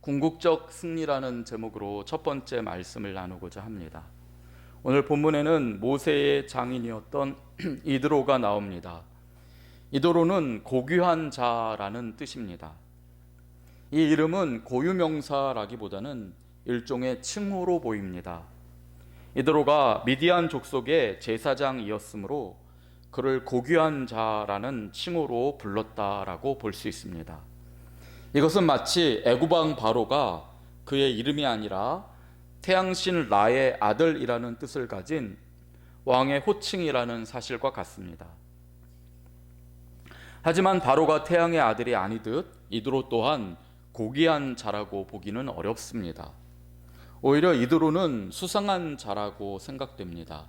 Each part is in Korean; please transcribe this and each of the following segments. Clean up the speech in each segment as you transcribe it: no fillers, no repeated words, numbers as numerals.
궁극적 승리라는 제목으로 첫 번째 말씀을 나누고자 합니다. 오늘 본문에는 모세의 장인이었던 이드로가 나옵니다. 이드로는 고귀한 자라는 뜻입니다. 이 이름은 고유명사라기보다는 일종의 칭호로 보입니다. 이드로가 미디안 족속의 제사장이었으므로 그를 고귀한 자라는 칭호로 불렀다라고 볼 수 있습니다. 이것은 마치 애굽왕 바로가 그의 이름이 아니라 태양신 라의 아들이라는 뜻을 가진 왕의 호칭이라는 사실과 같습니다. 하지만 바로가 태양의 아들이 아니듯 이드로 또한 고귀한 자라고 보기는 어렵습니다. 오히려 이드로는 수상한 자라고 생각됩니다.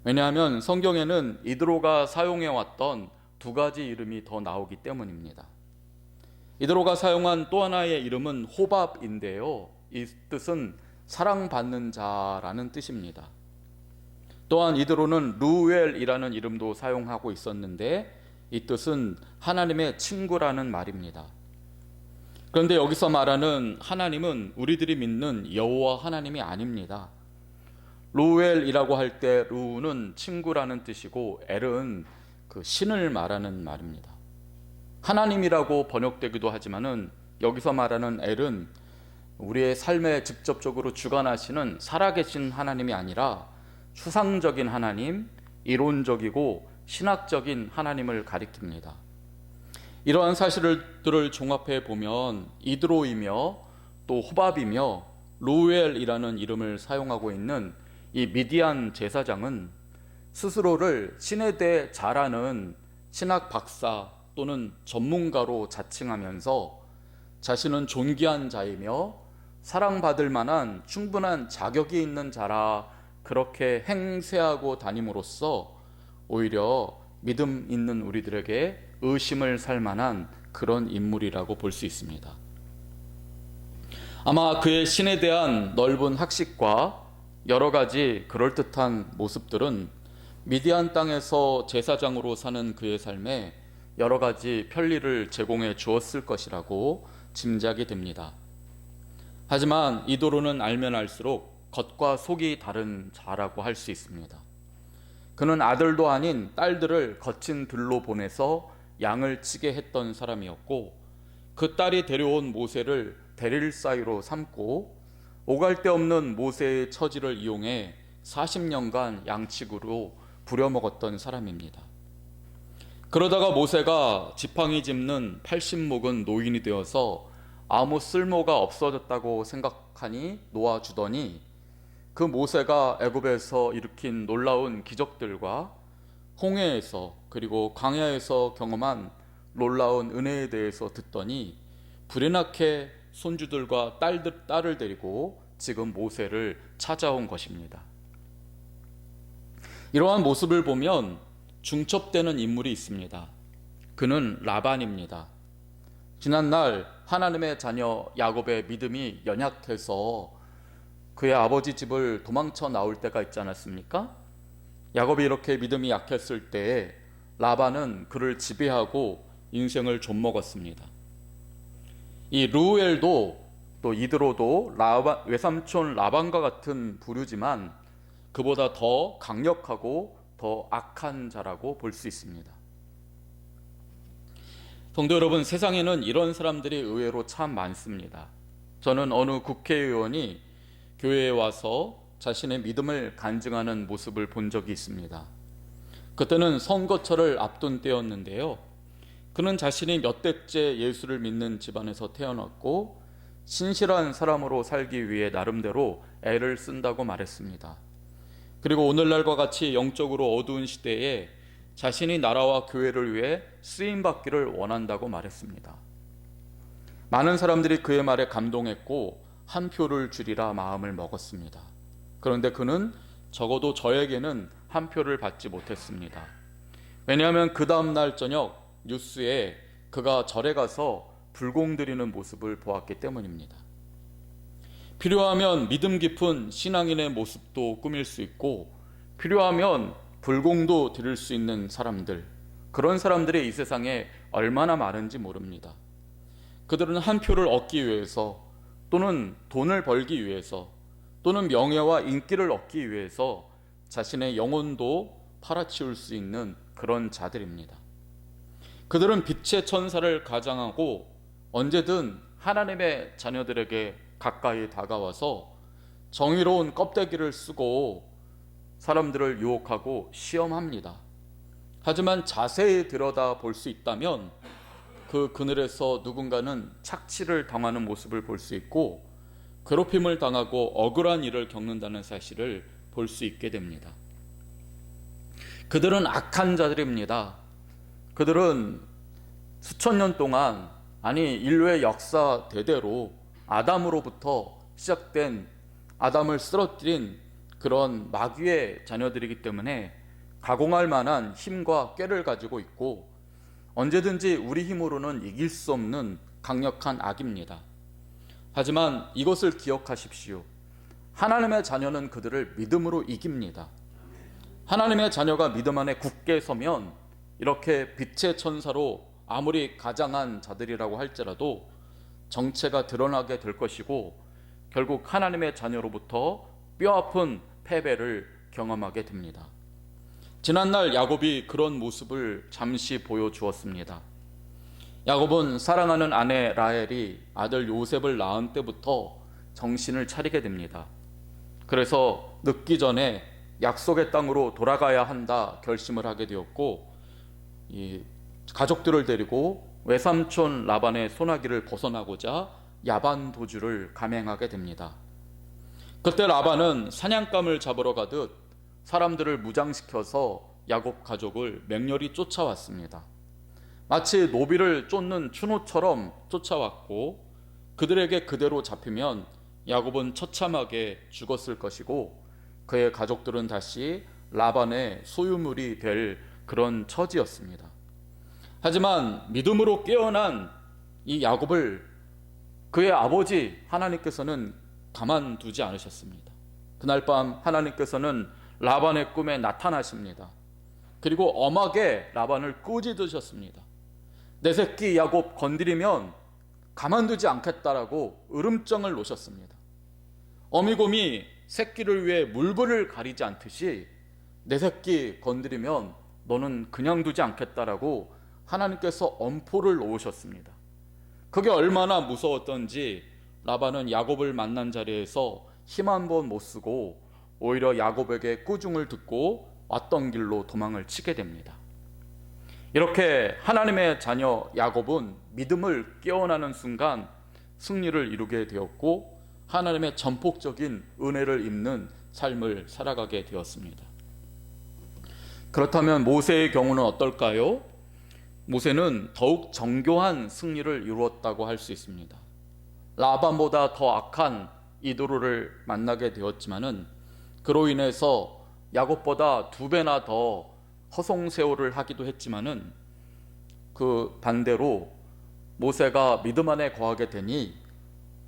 왜냐하면 성경에는 이드로가 사용해왔던 두 가지 이름이 더 나오기 때문입니다. 이드로가 사용한 또 하나의 이름은 호밥인데요, 이 뜻은 사랑받는 자라는 뜻입니다. 또한 이드로는 루엘이라는 이름도 사용하고 있었는데 이 뜻은 하나님의 친구라는 말입니다. 그런데 여기서 말하는 하나님은 우리들이 믿는 여호와 하나님이 아닙니다. 루엘이라고 할 때 루는 친구라는 뜻이고 엘은 그 신을 말하는 말입니다. 하나님이라고 번역되기도 하지만은 여기서 말하는 엘은 우리의 삶에 직접적으로 주관하시는 살아계신 하나님이 아니라 추상적인 하나님, 이론적이고 신학적인 하나님을 가리킵니다. 이러한 사실들을 종합해 보면 이드로이며 또 호밥이며 루엘이라는 이름을 사용하고 있는 이 미디안 제사장은 스스로를 신에 대해 잘 아는 신학 박사 또는 전문가로 자칭하면서 자신은 존귀한 자이며 사랑받을 만한 충분한 자격이 있는 자라 그렇게 행세하고 다님으로써 오히려 믿음 있는 우리들에게 의심을 살 만한 그런 인물이라고 볼 수 있습니다. 아마 그의 신에 대한 넓은 학식과 여러 가지 그럴듯한 모습들은 미디안 땅에서 제사장으로 사는 그의 삶에 여러 가지 편리를 제공해 주었을 것이라고 짐작이 됩니다. 하지만 이드로는 알면 알수록 겉과 속이 다른 자라고 할 수 있습니다. 그는 아들도 아닌 딸들을 거친 들로 보내서 양을 치게 했던 사람이었고 그 딸이 데려온 모세를 대릴 사이로 삼고 오갈 데 없는 모세의 처지를 이용해 40년간 양치구로 부려먹었던 사람입니다. 그러다가 모세가 지팡이 짚는 80묵은 노인이 되어서 아무 쓸모가 없어졌다고 생각하니 놓아주더니 그 모세가 애굽에서 일으킨 놀라운 기적들과 홍해에서 그리고 광야에서 경험한 놀라운 은혜에 대해서 듣더니 불이 나게 손주들과 딸을 데리고 지금 모세를 찾아온 것입니다. 이러한 모습을 보면 중첩되는 인물이 있습니다. 그는 라반입니다. 지난날 하나님의 자녀 야곱의 믿음이 연약해서 그의 아버지 집을 도망쳐 나올 때가 있지 않았습니까? 야곱이 이렇게 믿음이 약했을 때에 라반은 그를 지배하고 인생을 좀먹었습니다. 이 루엘도 또 이드로도 외삼촌 라반과 같은 부류지만 그보다 더 강력하고 더 악한 자라고 볼 수 있습니다. 성도 여러분, 세상에는 이런 사람들이 의외로 참 많습니다. 저는 어느 국회의원이 교회에 와서 자신의 믿음을 간증하는 모습을 본 적이 있습니다. 그때는 선거철을 앞둔 때였는데요. 그는 자신이 몇 대째 예수를 믿는 집안에서 태어났고 신실한 사람으로 살기 위해 나름대로 애를 쓴다고 말했습니다. 그리고 오늘날과 같이 영적으로 어두운 시대에 자신이 나라와 교회를 위해 쓰임받기를 원한다고 말했습니다. 많은 사람들이 그의 말에 감동했고 한 표를 주리라 마음을 먹었습니다. 그런데 그는 적어도 저에게는 한 표를 받지 못했습니다. 왜냐하면 그 다음날 저녁 뉴스에 그가 절에 가서 불공 드리는 모습을 보았기 때문입니다. 필요하면 믿음 깊은 신앙인의 모습도 꾸밀 수 있고 필요하면 불공도 드릴 수 있는 사람들, 그런 사람들이 이 세상에 얼마나 많은지 모릅니다. 그들은 한 표를 얻기 위해서 또는 돈을 벌기 위해서 또는 명예와 인기를 얻기 위해서 자신의 영혼도 팔아치울 수 있는 그런 자들입니다. 그들은 빛의 천사를 가장하고 언제든 하나님의 자녀들에게 가까이 다가와서 정의로운 껍데기를 쓰고 사람들을 유혹하고 시험합니다. 하지만 자세히 들여다 볼 수 있다면 그 그늘에서 누군가는 착취를 당하는 모습을 볼 수 있고 괴롭힘을 당하고 억울한 일을 겪는다는 사실을 볼 수 있게 됩니다. 그들은 악한 자들입니다. 그들은 수천 년 동안, 아니 인류의 역사 대대로 아담으로부터 시작된, 아담을 쓰러뜨린 그런 마귀의 자녀들이기 때문에 가공할 만한 힘과 꾀를 가지고 있고 언제든지 우리 힘으로는 이길 수 없는 강력한 악입니다. 하지만 이것을 기억하십시오. 하나님의 자녀는 그들을 믿음으로 이깁니다. 하나님의 자녀가 믿음 안에 굳게 서면 이렇게 빛의 천사로 아무리 가장한 자들이라고 할지라도 정체가 드러나게 될 것이고 결국 하나님의 자녀로부터 뼈아픈 패배를 경험하게 됩니다. 지난날 야곱이 그런 모습을 잠시 보여주었습니다. 야곱은 사랑하는 아내 라헬이 아들 요셉을 낳은 때부터 정신을 차리게 됩니다. 그래서 늦기 전에 약속의 땅으로 돌아가야 한다 결심을 하게 되었고, 이 가족들을 데리고 외삼촌 라반의 소나기를 벗어나고자 야반 도주를 감행하게 됩니다. 그때 라반은 사냥감을 잡으러 가듯 사람들을 무장시켜서 야곱 가족을 맹렬히 쫓아왔습니다. 마치 노비를 쫓는 추노처럼 쫓아왔고 그들에게 그대로 잡히면 야곱은 처참하게 죽었을 것이고 그의 가족들은 다시 라반의 소유물이 될 그런 처지였습니다. 하지만 믿음으로 깨어난 이 야곱을 그의 아버지 하나님께서는 가만두지 않으셨습니다. 그날 밤 하나님께서는 라반의 꿈에 나타나십니다. 그리고 엄하게 라반을 꾸짖으셨습니다. 내 새끼 야곱 건드리면 가만두지 않겠다라고 으름장을 놓으셨습니다. 어미곰이 새끼를 위해 물불을 가리지 않듯이 내 새끼 건드리면 너는 그냥 두지 않겠다라고 하나님께서 엄포를 놓으셨습니다. 그게 얼마나 무서웠던지 라반은 야곱을 만난 자리에서 힘 한 번 못 쓰고 오히려 야곱에게 꾸중을 듣고 왔던 길로 도망을 치게 됩니다. 이렇게 하나님의 자녀 야곱은 믿음을 깨어나는 순간 승리를 이루게 되었고 하나님의 전폭적인 은혜를 입는 삶을 살아가게 되었습니다. 그렇다면 모세의 경우는 어떨까요? 모세는 더욱 정교한 승리를 이루었다고 할 수 있습니다. 라반보다 더 악한 이도로를 만나게 되었지만은 그로 인해서 야곱보다 2배나 더 허송세월을 하기도 했지만은 그 반대로 모세가 믿음 안에 거하게 되니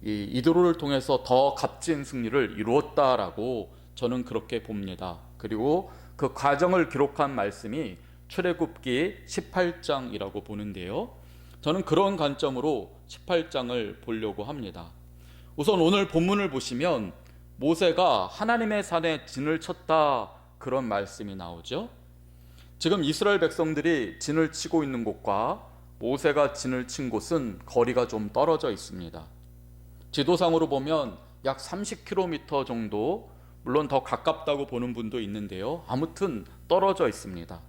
이 이도로를 통해서 더 값진 승리를 이루었다라고 저는 그렇게 봅니다. 그리고 그 과정을 기록한 말씀이 출애굽기 18장이라고 보는데요. 저는 그런 관점으로 18장을 보려고 합니다. 우선 오늘 본문을 보시면 모세가 하나님의 산에 진을 쳤다 그런 말씀이 나오죠. 지금 이스라엘 백성들이 진을 치고 있는 곳과 모세가 진을 친 곳은 거리가 좀 떨어져 있습니다. 지도상으로 보면 약 30km 정도, 물론 더 가깝다고 보는 분도 있는데요. 아무튼 떨어져 있습니다.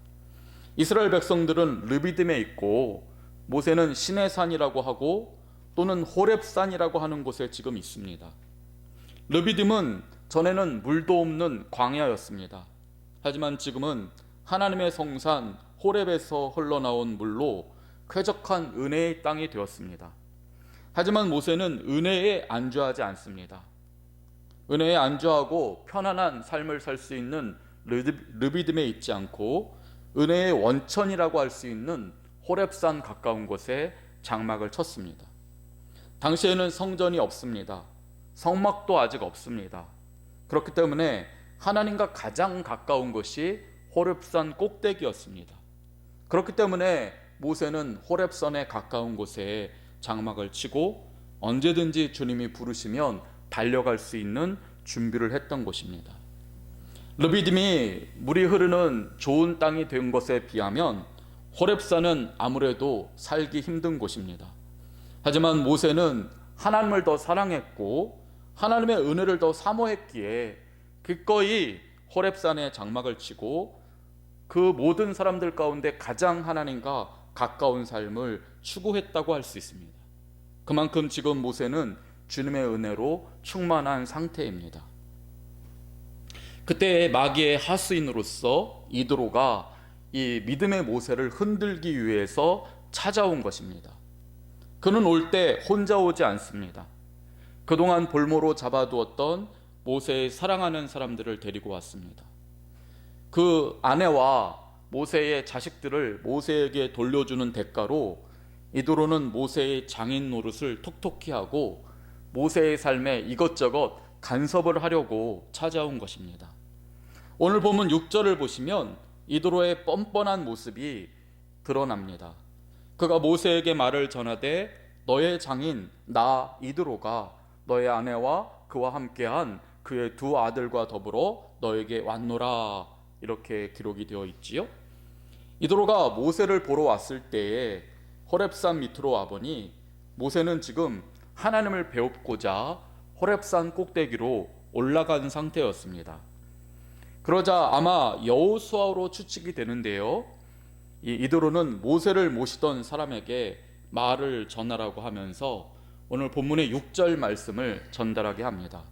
이스라엘 백성들은 르비딤에 있고 모세는 시내산이라고 하고 또는 호렙산이라고 하는 곳에 지금 있습니다. 르비딤은 전에는 물도 없는 광야였습니다. 하지만 지금은 하나님의 성산 호렙에서 흘러나온 물로 쾌적한 은혜의 땅이 되었습니다. 하지만 모세는 은혜에 안주하지 않습니다. 은혜에 안주하고 편안한 삶을 살 수 있는 르비딤에 있지 않고 은혜의 원천이라고 할 수 있는 호렙산 가까운 곳에 장막을 쳤습니다. 당시에는 성전이 없습니다. 성막도 아직 없습니다. 그렇기 때문에 하나님과 가장 가까운 것이 호렙산 꼭대기였습니다. 그렇기 때문에 모세는 호렙산에 가까운 곳에 장막을 치고 언제든지 주님이 부르시면 달려갈 수 있는 준비를 했던 곳입니다. 르비딤이 물이 흐르는 좋은 땅이 된 것에 비하면 호렙산은 아무래도 살기 힘든 곳입니다. 하지만 모세는 하나님을 더 사랑했고 하나님의 은혜를 더 사모했기에 기꺼이 호렙산에 장막을 치고 그 모든 사람들 가운데 가장 하나님과 가까운 삶을 추구했다고 할 수 있습니다. 그만큼 지금 모세는 주님의 은혜로 충만한 상태입니다. 그때 마귀의 하수인으로서 이드로가 이 믿음의 모세를 흔들기 위해서 찾아온 것입니다. 그는 올 때 혼자 오지 않습니다. 그동안 볼모로 잡아두었던 모세의 사랑하는 사람들을 데리고 왔습니다. 그 아내와 모세의 자식들을 모세에게 돌려주는 대가로 이드로는 모세의 장인 노릇을 톡톡히 하고 모세의 삶에 이것저것 간섭을 하려고 찾아온 것입니다. 오늘 본문 6절을 보시면 이드로의 뻔뻔한 모습이 드러납니다. 그가 모세에게 말을 전하되 너의 장인 나 이드로가 너의 아내와 그와 함께한 그의 두 아들과 더불어 너에게 왔노라, 이렇게 기록이 되어 있지요. 이드로가 모세를 보러 왔을 때에 호렙산 밑으로 와보니 모세는 지금 하나님을 배웁고자 호렙산 꼭대기로 올라간 상태였습니다. 그러자 아마 여호수아로 추측이 되는데요, 이 이드로는 모세를 모시던 사람에게 말을 전하라고 하면서 오늘 본문의 6절 말씀을 전달하게 합니다.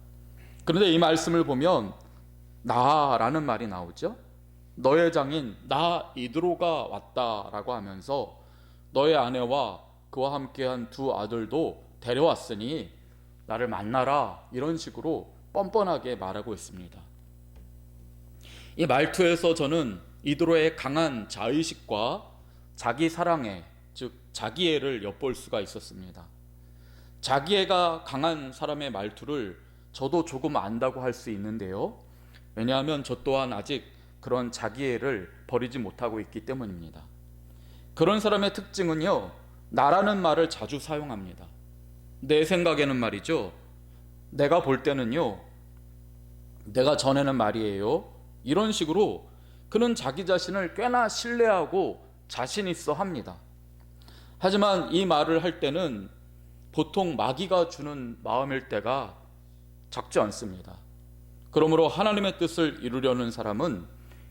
그런데 이 말씀을 보면 나라는 말이 나오죠. 너의 장인 나 이드로가 왔다라고 하면서 너의 아내와 그와 함께한 두 아들도 데려왔으니 나를 만나라, 이런 식으로 뻔뻔하게 말하고 있습니다. 이 말투에서 저는 이드로의 강한 자의식과 자기 사랑애, 즉 자기애를 엿볼 수가 있었습니다. 자기애가 강한 사람의 말투를 저도 조금 안다고 할 수 있는데요, 왜냐하면 저 또한 아직 그런 자기애를 버리지 못하고 있기 때문입니다. 그런 사람의 특징은요, 나라는 말을 자주 사용합니다. 내 생각에는 말이죠, 내가 볼 때는요, 내가 전에는 말이에요, 이런 식으로 그는 자기 자신을 꽤나 신뢰하고 자신 있어 합니다. 하지만 이 말을 할 때는 보통 마귀가 주는 마음일 때가 적지 않습니다. 그러므로 하나님의 뜻을 이루려는 사람은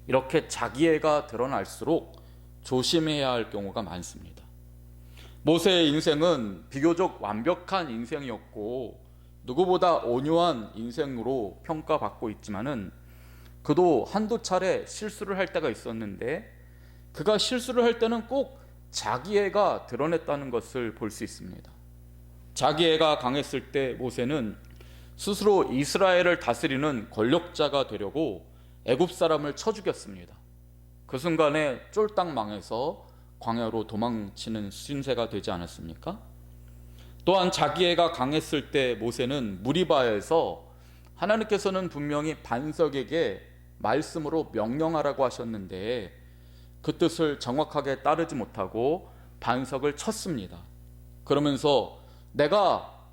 이렇게 자기애가 드러날수록 조심해야 할 경우가 많습니다. 모세의 인생은 비교적 완벽한 인생이었고 누구보다 온유한 인생으로 평가받고 있지만은 그도 한두 차례 실수를 할 때가 있었는데 그가 실수를 할 때는 꼭 자기애가 드러냈다는 것을 볼 수 있습니다. 자기애가 강했을 때 모세는 스스로 이스라엘을 다스리는 권력자가 되려고 애굽 사람을 쳐 죽였습니다. 그 순간에 쫄딱 망해서 광야로 도망치는 신세가 되지 않았습니까? 또한 자기애가 강했을 때 모세는 무리바에서 하나님께서는 분명히 반석에게 말씀으로 명령하라고 하셨는데 그 뜻을 정확하게 따르지 못하고 반석을 쳤습니다. 그러면서 내가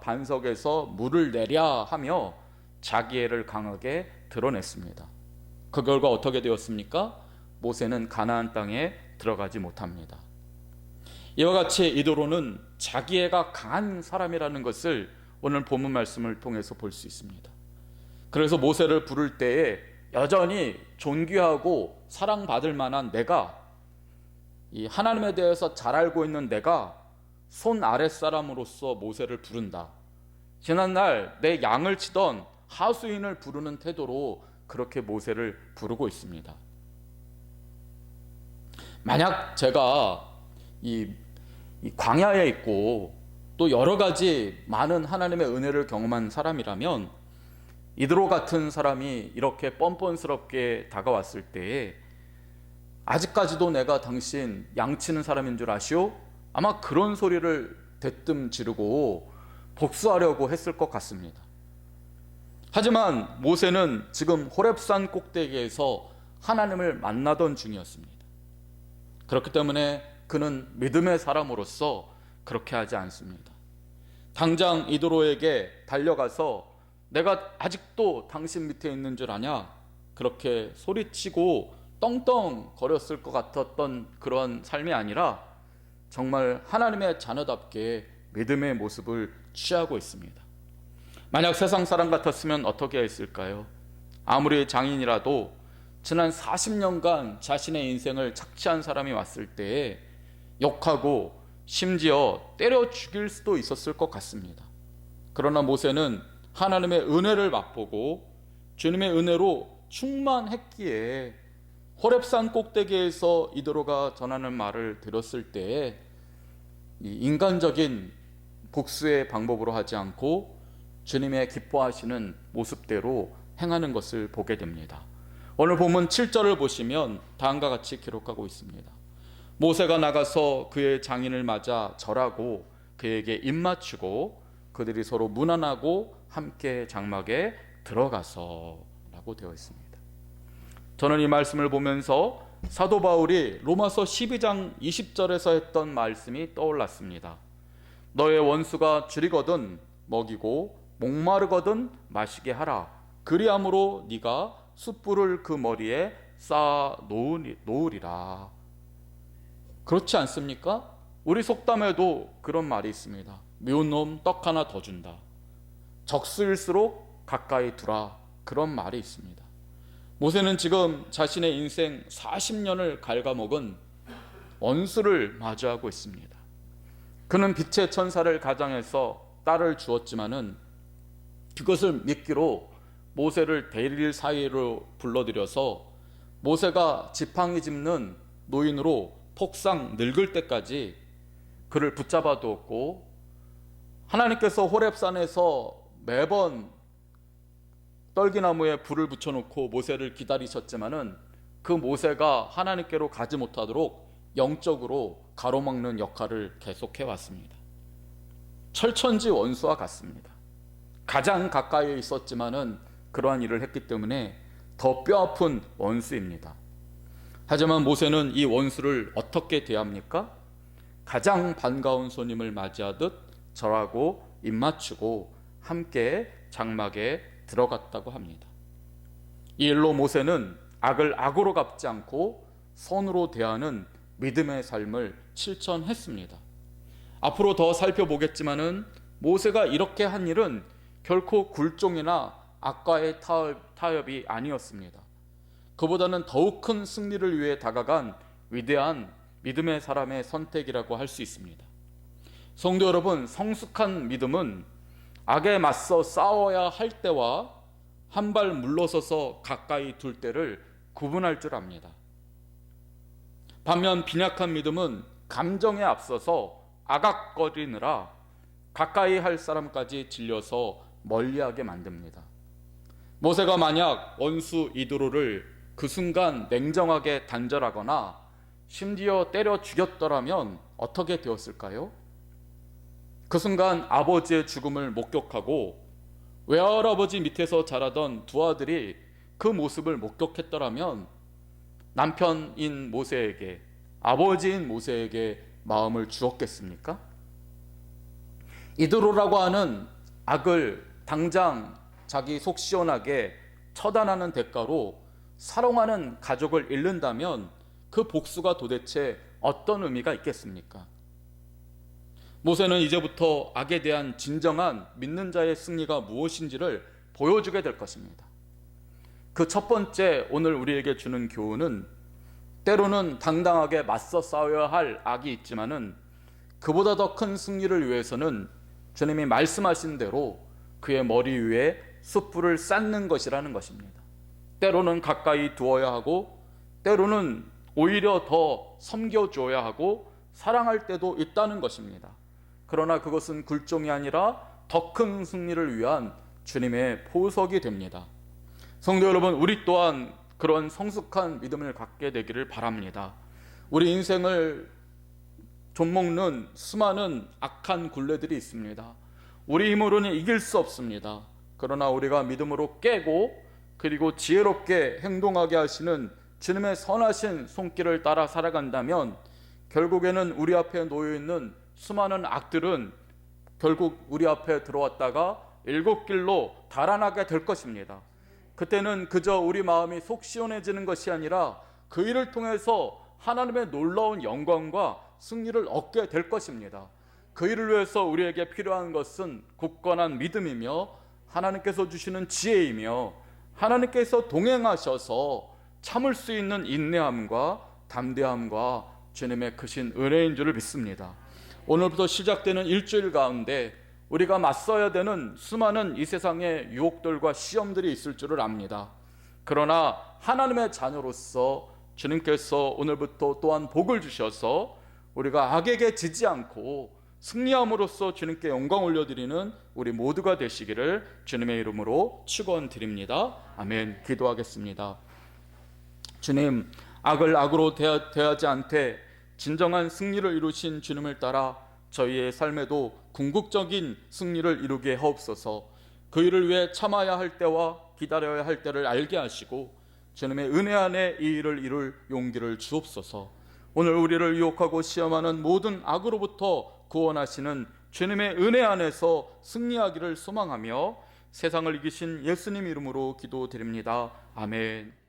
반석에서 물을 내랴 하며 자기애를 강하게 드러냈습니다. 그 결과 어떻게 되었습니까? 모세는 가나안 땅에 들어가지 못합니다. 이와 같이 이드로는 자기애가 강한 사람이라는 것을 오늘 본문 말씀을 통해서 볼 수 있습니다. 그래서 모세를 부를 때에 여전히 존귀하고 사랑받을 만한 내가, 이 하나님에 대해서 잘 알고 있는 내가 손 아랫사람으로서 모세를 부른다. 지난날 내 양을 치던 하수인을 부르는 태도로 그렇게 모세를 부르고 있습니다. 만약 제가 이 광야에 있고 또 여러 가지 많은 하나님의 은혜를 경험한 사람이라면 이드로 같은 사람이 이렇게 뻔뻔스럽게 다가왔을 때에 아직까지도 내가 당신 양치는 사람인 줄 아시오? 아마 그런 소리를 대뜸 지르고 복수하려고 했을 것 같습니다. 하지만 모세는 지금 호렙산 꼭대기에서 하나님을 만나던 중이었습니다. 그렇기 때문에 그는 믿음의 사람으로서 그렇게 하지 않습니다. 당장 이도로에게 달려가서 내가 아직도 당신 밑에 있는 줄 아냐? 그렇게 소리치고 떵떵 거렸을 것 같았던 그런 삶이 아니라 정말 하나님의 자녀답게 믿음의 모습을 취하고 있습니다. 만약 세상 사람 같았으면 어떻게 했을까요? 아무리 장인이라도 지난 40년간 자신의 인생을 착취한 사람이 왔을 때에 욕하고 심지어 때려 죽일 수도 있었을 것 같습니다. 그러나 모세는 하나님의 은혜를 맛보고 주님의 은혜로 충만했기에 호렙산 꼭대기에서 이도로가 전하는 말을 들었을 때에 인간적인 복수의 방법으로 하지 않고 주님의 기뻐하시는 모습대로 행하는 것을 보게 됩니다. 오늘 본문 7절을 보시면 다음과 같이 기록하고 있습니다. 모세가 나가서 그의 장인을 맞아 절하고 그에게 입맞추고 그들이 서로 문안하고 함께 장막에 들어가서 라고 되어 있습니다. 저는 이 말씀을 보면서 사도 바울이 로마서 12장 20절에서 했던 말씀이 떠올랐습니다. 너의 원수가 줄이거든 먹이고 목마르거든 마시게 하라. 그리함으로 네가 숯불을 그 머리에 쌓아 놓으리라. 그렇지 않습니까? 우리 속담에도 그런 말이 있습니다. 미운 놈 떡 하나 더 준다. 적수일수록 가까이 두라. 그런 말이 있습니다. 모세는 지금 자신의 인생 40년을 갉아먹은 원수를 마주하고 있습니다. 그는 빛의 천사를 가장해서 딸을 주었지만은 그것을 미끼로 모세를 대릴 사이로 불러들여서 모세가 지팡이 짚는 노인으로 폭삭 늙을 때까지 그를 붙잡아 두었고, 하나님께서 호렙산에서 매번 떨기나무에 불을 붙여놓고 모세를 기다리셨지만은 그 모세가 하나님께로 가지 못하도록 영적으로 가로막는 역할을 계속해 왔습니다. 철천지 원수와 같습니다. 가장 가까이에 있었지만은 그러한 일을 했기 때문에 더 뼈아픈 원수입니다. 하지만 모세는 이 원수를 어떻게 대합니까? 가장 반가운 손님을 맞이하듯 절하고 입맞추고 함께 장막에 들어갔다고 합니다. 이 일로 모세는 악을 악으로 갚지 않고 선으로 대하는 믿음의 삶을 실천했습니다. 앞으로 더 살펴보겠지만은 모세가 이렇게 한 일은 결코 굴종이나 악과의 타협이 아니었습니다. 그보다는 더욱 큰 승리를 위해 다가간 위대한 믿음의 사람의 선택이라고 할 수 있습니다. 성도 여러분, 성숙한 믿음은 악에 맞서 싸워야 할 때와 한 발 물러서서 가까이 둘 때를 구분할 줄 압니다. 반면 빈약한 믿음은 감정에 앞서서 아각거리느라 가까이 할 사람까지 질려서 멀리하게 만듭니다. 모세가 만약 원수 이도로를 그 순간 냉정하게 단절하거나 심지어 때려 죽였더라면 어떻게 되었을까요? 그 순간 아버지의 죽음을 목격하고 외할아버지 밑에서 자라던 두 아들이 그 모습을 목격했더라면 남편인 모세에게, 아버지인 모세에게 마음을 주었겠습니까? 이드로라고 하는 악을 당장 자기 속 시원하게 처단하는 대가로 사랑하는 가족을 잃는다면 그 복수가 도대체 어떤 의미가 있겠습니까? 모세는 이제부터 악에 대한 진정한 믿는 자의 승리가 무엇인지를 보여주게 될 것입니다. 그 첫 번째 오늘 우리에게 주는 교훈은 때로는 당당하게 맞서 싸워야 할 악이 있지만은 그보다 더 큰 승리를 위해서는 주님이 말씀하신 대로 그의 머리 위에 숯불을 쌓는 것이라는 것입니다. 때로는 가까이 두어야 하고 때로는 오히려 더 섬겨줘야 하고 사랑할 때도 있다는 것입니다. 그러나 그것은 굴종이 아니라 더 큰 승리를 위한 주님의 보석이 됩니다. 성도 여러분, 우리 또한 그런 성숙한 믿음을 갖게 되기를 바랍니다. 우리 인생을 좀먹는 수많은 악한 굴레들이 있습니다. 우리 힘으로는 이길 수 없습니다. 그러나 우리가 믿음으로 깨고 그리고 지혜롭게 행동하게 하시는 주님의 선하신 손길을 따라 살아간다면 결국에는 우리 앞에 놓여있는 수많은 악들은 결국 우리 앞에 들어왔다가 일곱 길로 달아나게 될 것입니다. 그때는 그저 우리 마음이 속 시원해지는 것이 아니라 그 일을 통해서 하나님의 놀라운 영광과 승리를 얻게 될 것입니다. 그 일을 위해서 우리에게 필요한 것은 굳건한 믿음이며 하나님께서 주시는 지혜이며 하나님께서 동행하셔서 참을 수 있는 인내함과 담대함과 주님의 크신 은혜인 줄을 믿습니다. 오늘부터 시작되는 일주일 가운데 우리가 맞서야 되는 수많은 이 세상의 유혹들과 시험들이 있을 줄을 압니다. 그러나 하나님의 자녀로서 주님께서 오늘부터 또한 복을 주셔서 우리가 악에게 지지 않고 승리함으로써 주님께 영광 올려드리는 우리 모두가 되시기를 주님의 이름으로 축원드립니다. 아멘. 기도하겠습니다. 주님, 악을 악으로 대하지 않되 진정한 승리를 이루신 주님을 따라 저희의 삶에도 궁극적인 승리를 이루게 하옵소서. 그 일을 위해 참아야 할 때와 기다려야 할 때를 알게 하시고 주님의 은혜 안에 이 일을 이룰 용기를 주옵소서. 오늘 우리를 유혹하고 시험하는 모든 악으로부터 구원하시는 주님의 은혜 안에서 승리하기를 소망하며 세상을 이기신 예수님 이름으로 기도드립니다. 아멘.